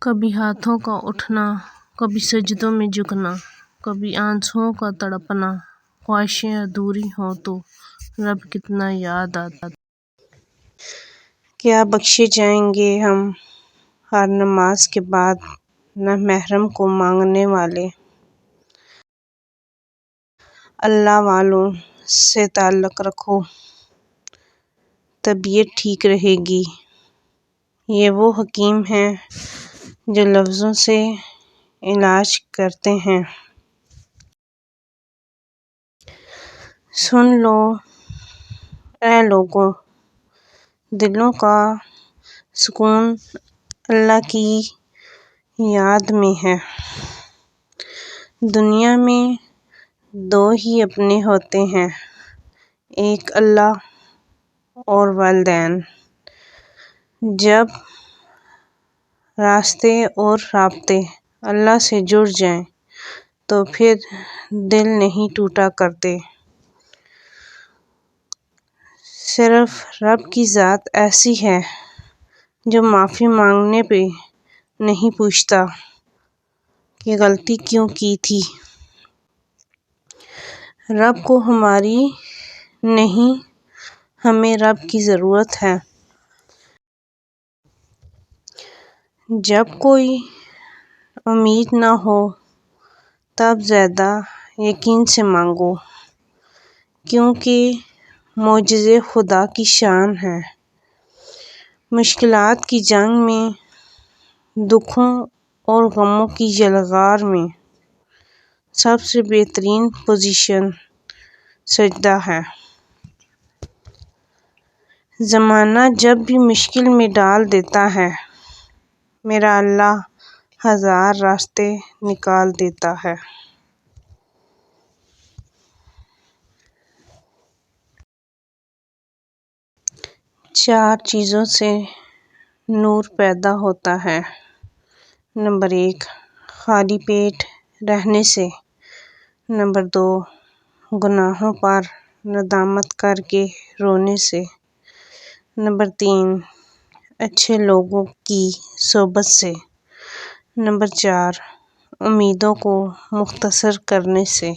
کبھی ہاتھوں کا اٹھنا، کبھی سجدوں میں جھکنا، کبھی آنسوؤں کا تڑپنا، خواہشیں ادھوری ہوں تو رب کتنا یاد آتا۔ کیا بخشے جائیں گے ہم ہر نماز کے بعد نہ محرم کو مانگنے والے۔ اللہ والوں سے تعلق رکھو، طبیعت ٹھیک رہے گی۔ یہ وہ حکیم ہیں جو لفظوں سے علاج کرتے ہیں۔ سن لو اے لوگو، دلوں کا سکون اللہ کی یاد میں ہے۔ دنیا میں دو ہی اپنے ہوتے ہیں، ایک اللہ اور والدین۔ جب راستے اور رابطے اللہ سے جڑ جائیں تو پھر دل نہیں ٹوٹا کرتے۔ صرف رب کی ذات ایسی ہے جو معافی مانگنے پہ نہیں پوچھتا کہ غلطی کیوں کی تھی۔ رب کو ہماری نہیں، ہمیں رب کی ضرورت ہے۔ جب کوئی امید نہ ہو تب زیادہ یقین سے مانگو، کیونکہ معجزے خدا کی شان ہیں۔ مشکلات کی جنگ میں، دکھوں اور غموں کی یلغار میں سب سے بہترین پوزیشن سجدہ ہے۔ زمانہ جب بھی مشکل میں ڈال دیتا ہے، میرا اللہ ہزار راستے نکال دیتا ہے۔ چار چیزوں سے نور پیدا ہوتا ہے۔ نمبر 1، خالی پیٹ رہنے سے۔ نمبر 2، گناہوں پر ندامت کر کے رونے سے۔ نمبر 3، اچھے لوگوں کی صحبت سے۔ نمبر 4، امیدوں کو مختصر کرنے سے۔